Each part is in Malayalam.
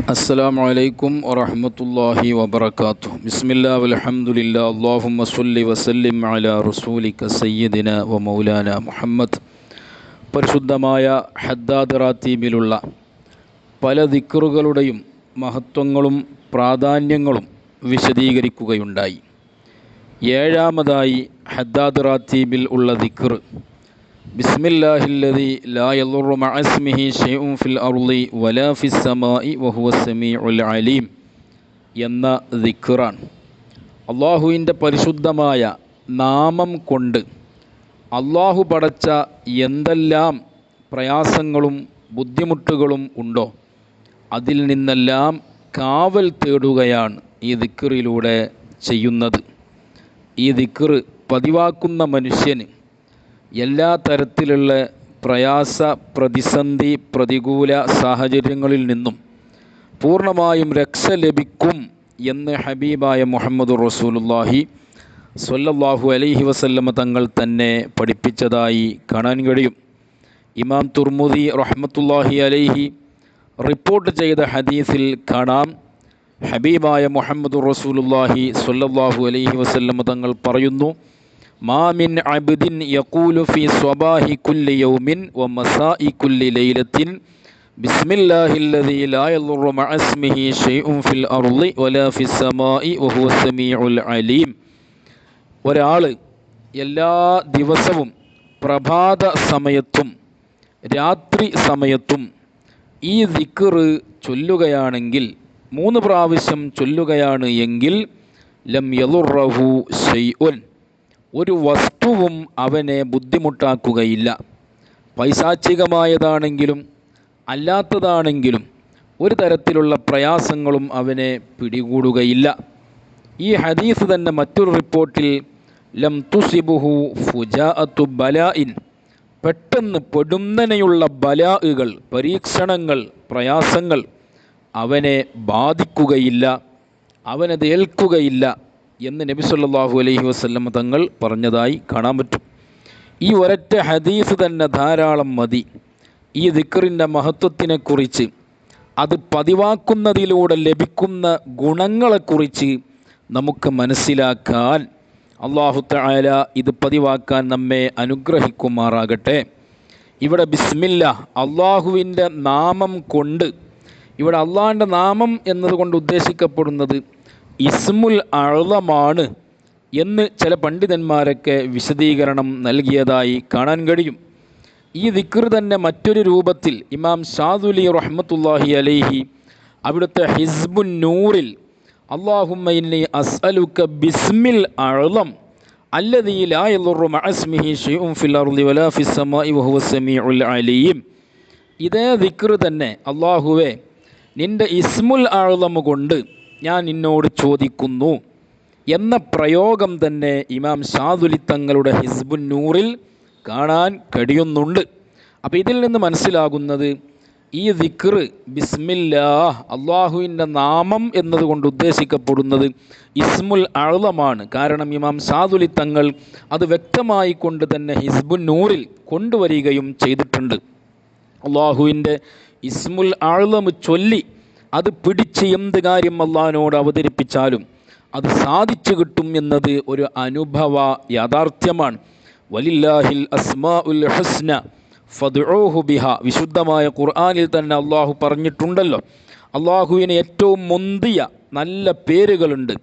അസ്സലാമു അലൈക്കും വറഹ്മത്തുള്ളാഹി വബറകാതുഹു. ബിസ്മില്ലാ വൽഹംദുലില്ലാ അല്ലാഹുമ്മ സ്വല്ലി വസല്ലിം അലാ റസൂലിക സയ്യിദിന വ മൗലാന മുഹമ്മദ്. പരിശുദ്ധമായ ഹദ്ദാദ് റാത്തീബിലുള്ള പല ദിക്റുകളുടെയും മഹത്വങ്ങളും പ്രാധാന്യങ്ങളും വിശദീകരിക്കുകയുണ്ടായി. ഏഴാമതായി ഹദ്ദാദ് റാത്തീബിൽ ഉള്ള ദിക്ർ ബിസ്മില്ലാഹില്ലദി ലാ യളുറു മഅസ്മിഹി ശൈഉൻ ഫിൽ അർളി വലാ ഫിസ് സമാഇ വഹുവസ് സമീഉൽ അലീം എന്ന ദിക്റാണ്. അള്ളാഹുവിൻ്റെ പരിശുദ്ധമായ നാമം കൊണ്ട് അള്ളാഹു പടച്ച എന്തെല്ലാം പ്രയാസങ്ങളും ബുദ്ധിമുട്ടുകളും ഉണ്ടോ അതിൽ നിന്നെല്ലാം കാവൽ തേടുകയാണ് ഈ ദിക്റിലൂടെ ചെയ്യുന്നത്. ഈ ദിക്ർ പതിവാക്കുന്ന മനുഷ്യന് എല്ലാ തരത്തിലുള്ള പ്രയാസ, പ്രതിസന്ധി, പ്രതികൂല സാഹചര്യങ്ങളിൽ നിന്നും പൂർണ്ണമായും രക്ഷ ലഭിക്കും എന്ന് ഹബീബായ മുഹമ്മദുർ റസൂലുള്ളാഹി സ്വല്ലല്ലാഹു അലൈഹി വസല്ലമ തങ്ങൾ തന്നെ പഠിപ്പിച്ചതായി കാണാൻ കഴിയും. ഇമാം തുർമുദി റഹ്മത്തുള്ളാഹി അലൈഹി റിപ്പോർട്ട് ചെയ്ത ഹദീസിൽ കാണാം, ഹബീബായ മുഹമ്മദുർ റസൂലുള്ളാഹി സ്വല്ലല്ലാഹു അലൈഹി വസല്ലമ തങ്ങൾ പറയുന്നു, മാ മിൻ അബ്ദിൻ യഖൂലു ഫീ സ്വബാഹി കുല്ലി യൗമിൻ വ മസാഇ കുല്ലി ലൈലത്തിൻ ബിസ്മില്ലാഹില്ലദീ ലാ യളുറു മഅസ്മിഹി ശൈഉൻ ഫിൽ അർളി വലാ ഫിസ് സമാഇ വഹുവസ് സമീഉൽ അലീം. ഒരാൾ എല്ലാ ദിവസവും പ്രഭാത സമയത്തും രാത്രി സമയത്തും ഈ ദിക്ർ ചൊല്ലുകയാണെങ്കിൽ, 3 പ്രാവശ്യം ചൊല്ലുകയാണ് എങ്കിൽ, ലം യളുറഹു ശൈഉൻ, ഒരു വസ്തുവും അവനെ ബുദ്ധിമുട്ടാക്കുകയില്ല. പൈശാചികമായതാണെങ്കിലും അല്ലാത്തതാണെങ്കിലും ഒരു തരത്തിലുള്ള പ്രയാസങ്ങളും അവനെ പിടികൂടുകയില്ല. ഈ ഹദീസ് തന്നെ മറ്റൊരു റിപ്പോർട്ടിൽ ലം തുസിബുഹു ഫുജാഅത്തു ബലാഇൻ, പെട്ടെന്ന് പെടുന്നനെയുള്ള ബലാഉകൾ, പരീക്ഷണങ്ങൾ, പ്രയാസങ്ങൾ അവനെ ബാധിക്കുകയില്ല, അവനത് ഏൽക്കുകയില്ല എന്ന് നബി സല്ലല്ലാഹു അലൈഹി വസല്ലം തങ്ങൾ പറഞ്ഞതായി കാണാൻ പറ്റും. ഈ ഒരൊറ്റ ഹദീസ് തന്നെ ധാരാളം മതി ഈ ദിക്റിൻ്റെ മഹത്വത്തിനെക്കുറിച്ച്, അത് പതിവാക്കുന്നതിലൂടെ ലഭിക്കുന്ന ഗുണങ്ങളെക്കുറിച്ച് നമുക്ക് മനസ്സിലാക്കാൻ. അല്ലാഹു തആല ഇത് പതിവാക്കാൻ നമ്മെ അനുഗ്രഹിക്കുമാറാകട്ടെ. ഇവിടെ ബിസ്മില്ലാ, അള്ളാഹുവിൻ്റെ നാമം കൊണ്ട്, ഇവിടെ അള്ളാഹിൻ്റെ നാമം എന്നതുകൊണ്ട് ഉദ്ദേശിക്കപ്പെടുന്നത് ഇസ്മുൽ അഅ്ളമാണ് എന്ന് ചില പണ്ഡിതന്മാരൊക്കെ വിശദീകരണം നൽകിയതായി കാണാൻ കഴിയും. ഈ ദിക്ർ തന്നെ മറ്റൊരു രൂപത്തിൽ ഇമാം ഷാദുലി റഹ്മത്തുള്ളാഹി അലൈഹി അവിടുത്തെ ഹിസ്ബുൻ നൂറിൽ അല്ലാഹുമ്മ ഇന്നി അസ്അലുക ബിസ്മിൽ അഅ്ളം അല്ലദീ ലാ യളുറു മഅസ്മിഹി ശൈഉൻ ഫിൽ അർളി വലാ ഫിസ് സമാഇ വഹുവസ് സമീഉൽ അലീം. ഇതേ ദിക്ർ തന്നെ, അല്ലാഹുവേ നിൻ്റെ ഇസ്മുൽ അഅ്ളം കൊണ്ട് ഞാൻ നിന്നോട് ചോദിക്കുന്നു എന്ന പ്രയോഗം തന്നെ ഇമാം ഷാദുലി തങ്ങളുടെ ഹിസ്ബുൻ നൂറിൽ കാണാൻ കഴിയുന്നുണ്ട്. അപ്പോൾ ഇതിൽ നിന്ന് മനസ്സിലാകുന്നത്, ഈ ദിക്ർ ബിസ്മില്ലാഹ്, അള്ളാഹുവിൻ്റെ നാമം എന്നതുകൊണ്ട് ഉദ്ദേശിക്കപ്പെടുന്നത് ഇസ്മുൽ അഅ്ളമാണ്. കാരണം ഇമാം ഷാദുലി തങ്ങൾ അത് വ്യക്തമായി കൊണ്ട് തന്നെ ഹിസ്ബുൻ നൂറിൽ കൊണ്ടുവരികയും ചെയ്തിട്ടുണ്ട്. അള്ളാഹുവിൻ്റെ ഇസ്മുൽ അഅ്ളം ചൊല്ലി അത് പിടിച്ച് എന്ത് കാര്യം അള്ളാഹിനോട് അവതരിപ്പിച്ചാലും അത് സാധിച്ചു കിട്ടും എന്നത് ഒരു അനുഭവ യാഥാർത്ഥ്യമാണ്. വലില്ലാഹിൽ അസ്മാഉൽ ഹുസ്ന ഫദ്ഉഹു ബിഹാ, വിശുദ്ധമായ ഖുർആനിൽ തന്നെ അള്ളാഹു പറഞ്ഞിട്ടുണ്ടല്ലോ, അള്ളാഹുവിന് ഏറ്റവും മുന്തിയ നല്ല പേരുകളുണ്ട്.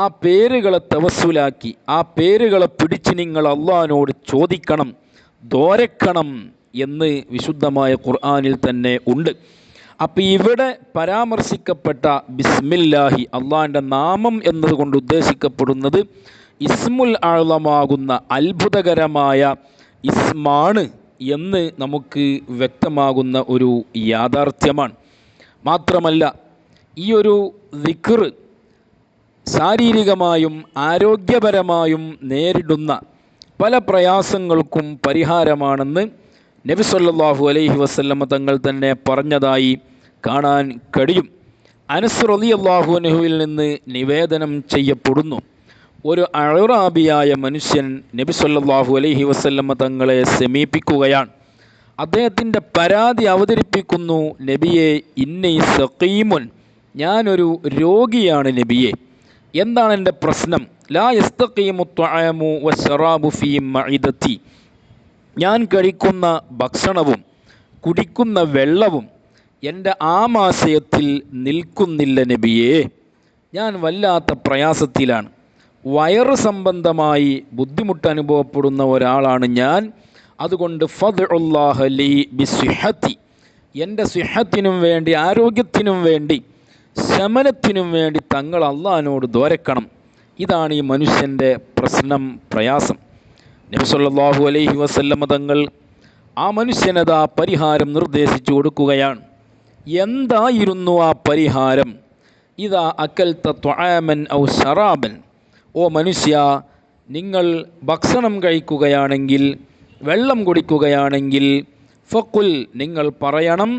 ആ പേരുകളെ തവസ്സുലാക്കി, ആ പേരുകളെ പിടിച്ച് നിങ്ങൾ അള്ളാഹിനോട് ചോദിക്കണം, ദോരക്കണം എന്ന് വിശുദ്ധമായ ഖുർആനിൽ തന്നെ ഉണ്ട്. അപ്പോൾ ഇവിടെ പരാമർശിക്കപ്പെട്ട ബിസ്മില്ലാഹി, അള്ളാഹിൻ്റെ നാമം എന്നതുകൊണ്ട് ഉദ്ദേശിക്കപ്പെടുന്നത് ഇസ്മുൽ അഅ്ളമാകുന്ന അത്ഭുതകരമായ ഇസ്മാണ് എന്ന് നമുക്ക് വ്യക്തമാകുന്ന ഒരു യാഥാർത്ഥ്യമാണ്. മാത്രമല്ല, ഈ ഒരു ദിക്ർ ശാരീരികമായും ആരോഗ്യപരമായും നേരിടുന്ന പല പ്രയാസങ്ങൾക്കും പരിഹാരമാണെന്ന് നബി സല്ലല്ലാഹു അലൈഹി വസല്ലമ തങ്ങൾ തന്നെ പറഞ്ഞതായി കാണാൻ കഴിയും. അനസ് റളിയല്ലാഹു അൻഹുവിൽ നിന്ന് നിവേദനം ചെയ്യപ്പെടുന്നു, ഒരു അഅ്റാബിയായ മനുഷ്യൻ നബി സല്ലല്ലാഹു അലൈഹി വസല്ലമ തങ്ങളെ സമീപിക്കുകയാണ്. അദ്ദേഹത്തിൻ്റെ പരാതി അവതരിപ്പിക്കുന്നു. നബിയെ, ഇന്നി സഖീമുൻ, ഞാനൊരു രോഗിയാണ് നബിയെ. എന്താണ് എൻ്റെ പ്രശ്നം? ലാ യസ്തഖീമു ത്വഅമു വശറാബു ഫീ മഇദതി, ഞാൻ കഴിക്കുന്ന ഭക്ഷണവും കുടിക്കുന്ന വെള്ളവും എൻ്റെ ആമാശയത്തിൽ നിൽക്കുന്നില്ല നബിയേ. ഞാൻ വല്ലാത്ത പ്രയാസത്തിലാണ്. വയറ് സംബന്ധമായി ബുദ്ധിമുട്ട് അനുഭവപ്പെടുന്ന ഒരാളാണ് ഞാൻ. അതുകൊണ്ട് ഫദ്ഉല്ലാഹ ലീ ബിസ്വിഹത്തി, എൻ്റെ സിഹത്തിനും വേണ്ടി, ആരോഗ്യത്തിനും വേണ്ടി, ശമനത്തിനും വേണ്ടി തങ്ങൾ അള്ളാഹിനോട് ദ്വാരക്കണം. ഇതാണ് ഈ മനുഷ്യൻ്റെ പ്രശ്നം, പ്രയാസം. നബി സല്ലല്ലാഹു അലൈഹി വസല്ലമ തങ്ങൾ ആ മനുഷ്യനതാ പരിഹാരം നിർദ്ദേശിച്ചു കൊടുക്കുകയാണ്. എന്തായിരുന്നു ആ പരിഹാരം? ഇദാ അക്കൽത ത്വആമൻ ഔ ശറാബൻ, ഓ മനുഷ്യ, നിങ്ങൾ ഭക്ഷണം കഴിക്കുകയാണെങ്കിൽ, വെള്ളം കുടിക്കുകയാണെങ്കിൽ, ഫഖുൽ, നിങ്ങൾ പറയണം,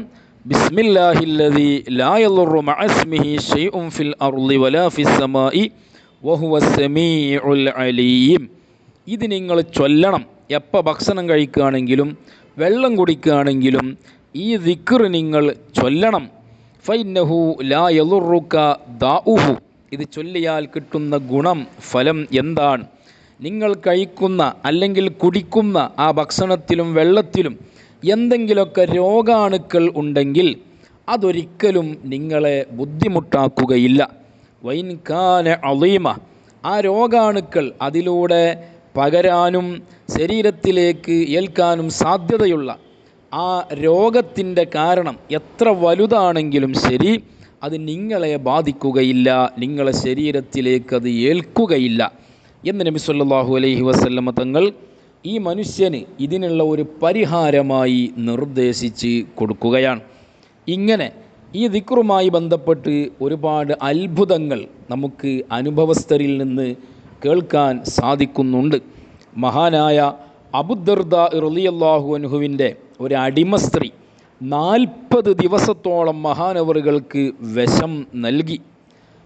ബിസ്മില്ലാഹില്ലദീ ലാ യളുറു മഅസ്മിഹി ശൈഉൻ ഫിൽ അർളി വലാ ഫിസ് സമാഇ വഹുവസ് സമീഉൽ അലീം. ഇത് നിങ്ങൾ ചൊല്ലണം. എപ്പോൾ ഭക്ഷണം കഴിക്കുകയാണെങ്കിലും വെള്ളം കുടിക്കുകയാണെങ്കിലും ഈ ദിക്ർ നിങ്ങൾ ചൊല്ലണം. ഫൈന്നഹു ലാ യളുറുക ദാഉഹു, ഇത് ചൊല്ലിയാൽ കിട്ടുന്ന ഗുണം, ഫലം എന്താണ്? നിങ്ങൾ കഴിക്കുന്ന അല്ലെങ്കിൽ കുടിക്കുന്ന ആ ഭക്ഷണത്തിലും വെള്ളത്തിലും എന്തെങ്കിലുമൊക്കെ രോഗാണുക്കൾ ഉണ്ടെങ്കിൽ അതൊരിക്കലും നിങ്ങളെ ബുദ്ധിമുട്ടാക്കുകയില്ല. വൈൻ കാന അളീമ, ആ രോഗാണുക്കൾ അതിലൂടെ പകരാനും ശരീരത്തിലേക്ക് ഏൽക്കാനും സാധ്യതയുള്ള ആ രോഗത്തിൻ്റെ കാരണം എത്ര വലുതാണെങ്കിലും ശരി, അത് നിങ്ങളെ ബാധിക്കുകയില്ല, നിങ്ങളെ ശരീരത്തിലേക്ക് അത് ഏൽക്കുകയില്ല എന്ന് നബി സല്ലല്ലാഹു അലൈഹി വസല്ലമ തങ്ങൾ ഈ മനുഷ്യന് ഇതിനുള്ള ഒരു പരിഹാരമായി നിർദ്ദേശിച്ച് കൊടുക്കുകയാണ്. ഇങ്ങനെ ഈ ദിക്റുമായി ബന്ധപ്പെട്ട് ഒരുപാട് അത്ഭുതങ്ങൾ നമുക്ക് അനുഭവസ്ഥരിൽ നിന്ന് കേൾക്കാൻ സാധിക്കുന്നുണ്ട്. മഹാനായ അബൂദർദാ റളിയല്ലാഹു അൻഹുവിൻ്റെ ഒരു അടിമ സ്ത്രീ 40 ദിവസത്തോളം മഹാനവറുകൾക്ക് വിഷം നൽകി.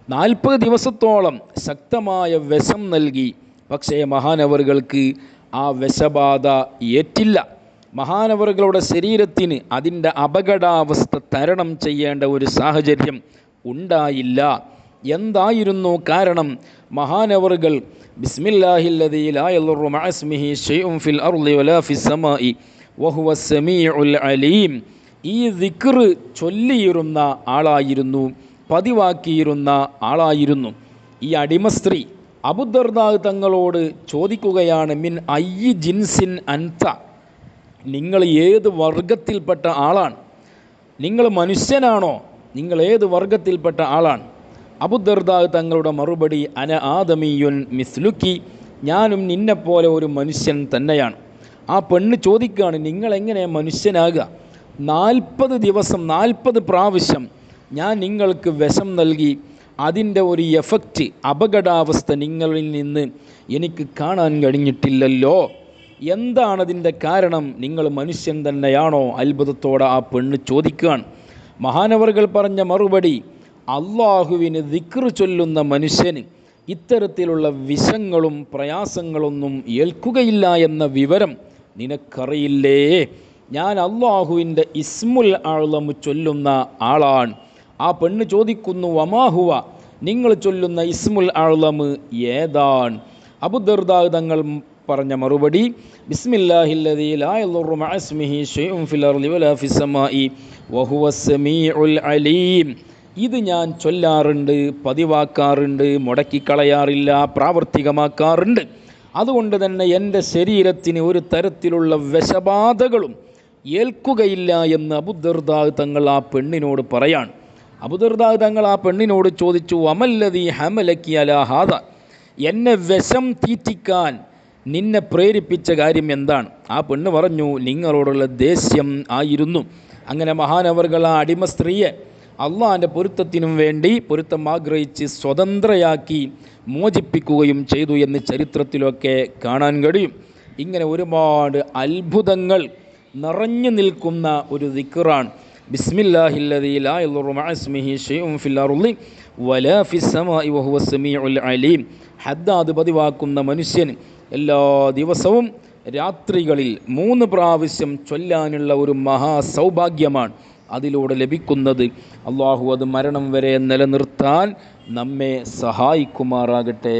40 ദിവസത്തോളം ശക്തമായ വിഷം നൽകി. പക്ഷേ മഹാനവറുകൾക്ക് ആ വിഷബാധ ഏറ്റില്ല. മഹാനവറുകളുടെ ശരീരത്തിന് അതിൻ്റെ അപകടാവസ്ഥ തരണം ചെയ്യേണ്ട ഒരു സാഹചര്യം ഉണ്ടായില്ല. എന്തായിരുന്നു കാരണം? മഹാനവറുകൾ ബിസ്മില്ലാഹില്ലദീ ലാ യളുറു മഅസ്മിഹി ശൈഉൻ ഫിൽ അർളി വലാ ഫിസ് സമാഇ വഹുവസ് സമീഉൽ അലീം, ഈ ദിക്ർ ചൊല്ലിയിരുന്ന ആളായിരുന്നു, പതിവാക്കിയിരുന്ന ആളായിരുന്നു. ഈ അടിമ സ്ത്രീ അബൂദർദാ തങ്ങളോട് ചോദിക്കുകയാണ്, മിൻ അയ്യി ജിൻസിൻ അൻത, നിങ്ങൾ ഏത് വർഗത്തിൽപ്പെട്ട ആളാണ്? നിങ്ങൾ മനുഷ്യനാണോ? നിങ്ങൾ ഏത് വർഗത്തിൽപ്പെട്ട ആളാണ്? അബൂദർദാ തങ്ങളുടെ മറുപടി, അന ആദമിയുൻ മിസ്ലുക്കി, ഞാനും നിന്നെപ്പോലെ ഒരു മനുഷ്യൻ തന്നെയാണ്. ആ പെണ്ണ് ചോദിക്കുകയാണ്, നിങ്ങളെങ്ങനെ മനുഷ്യനാകുക? 40 ദിവസം 40 പ്രാവശ്യം ഞാൻ നിങ്ങൾക്ക് വിഷം നൽകി, അതിൻ്റെ ഒരു എഫക്റ്റ്, അപകടാവസ്ഥ നിങ്ങളിൽ നിന്ന് എനിക്ക് കാണാൻ കഴിഞ്ഞിട്ടില്ലല്ലോ. എന്താണതിൻ്റെ കാരണം? നിങ്ങൾ മനുഷ്യൻ തന്നെയാണോ? അത്ഭുതത്തോടെ ആ പെണ്ണ് ചോദിക്കുകയാണ്. മഹാനവറുകൾ പറഞ്ഞ മറുപടി, അള്ളാഹുവിന് ദിക്ർ ചൊല്ലുന്ന മനുഷ്യന് ഇത്തരത്തിലുള്ള വിഷങ്ങളും പ്രയാസങ്ങളൊന്നും ഏൽക്കുകയില്ല എന്ന വിവരം നിനക്കറിയില്ലേ? ഞാൻ അള്ളാഹുവിൻ്റെ ഇസ്മുൽ അഅ്ലം ചൊല്ലുന്ന ആളാണ്. ആ പെണ്ണ് ചോദിക്കുന്നു, വമാഹുവ, നിങ്ങൾ ചൊല്ലുന്ന ഇസ്മുൽ അഅ്ലം ഏതാണ്? അബൂദർദാ തങ്ങൾ പറഞ്ഞ മറുപടി, ബിസ്മില്ലാഹില്ലദീ ലാ യളുറു മഅസ്മിഹി ശൈഉൻ ഫിൽ അർളി വലാ ഫിസ് സമാഇ വഹുവസ് സമീഉൽ അലീം. ഇത് ഞാൻ ചൊല്ലാറുണ്ട്, പതിവാക്കാറുണ്ട്, മുടക്കിക്കളയാറില്ല, പ്രാവർത്തികമാക്കാറുണ്ട്. അതുകൊണ്ട് തന്നെ എൻ്റെ ശരീരത്തിന് ഒരു തരത്തിലുള്ള വിഷബാധകളും ഏൽക്കുകയില്ല എന്ന് അബൂദർദാ തങ്ങൾ ആ പെണ്ണിനോട് പറയാണ്. അബൂദർദാ തങ്ങൾ ആ പെണ്ണിനോട് ചോദിച്ചു, വമല്ലദീ ഹമലക്കി അലാ ഹാദ, എന്നെ വിഷം തീറ്റിക്കാൻ നിന്നെ പ്രേരിപ്പിച്ച കാര്യം എന്താണ്? ആ പെണ്ണ് പറഞ്ഞു, നിങ്ങളോടുള്ള ദേഷ്യം ആയിരുന്നു. അങ്ങനെ മഹാനവറുകൾ ആ അടിമ സ്ത്രീയെ അള്ളാഹിൻ്റെ പൊരുത്തത്തിനും വേണ്ടി പൊരുത്തം ആഗ്രഹിച്ച് സ്വതന്ത്രയാക്കി മോചിപ്പിക്കുകയും ചെയ്തു എന്ന് ചരിത്രത്തിലൊക്കെ കാണാൻ കഴിയും. ഇങ്ങനെ ഒരുപാട് അത്ഭുതങ്ങൾ നിറഞ്ഞു നിൽക്കുന്ന ഒരു ദിക്റാണ് ബിസ്മില്ലാഹില്ലദീ ലാ യളുറു മഅസ്മിഹി ശൈഉൻ ഫിൽ അർളി വലാ ഫിസ് സമാഇ വഹുവസ് സമീഉൽ അലീം. ഹദ്ദാദ് പതിവാക്കുന്ന മനുഷ്യൻ എല്ലാ ദിവസവും രാത്രികളിൽ 3 പ്രാവശ്യം ചൊല്ലാനുള്ള ഒരു മഹാസൗഭാഗ്യമാണ് അതിലൂടെ ലഭിക്കുന്നത്. അള്ളാഹു അത് മരണം വരെ നിലനിർത്താൻ നമ്മെ സഹായിക്കുമാറാകട്ടെ.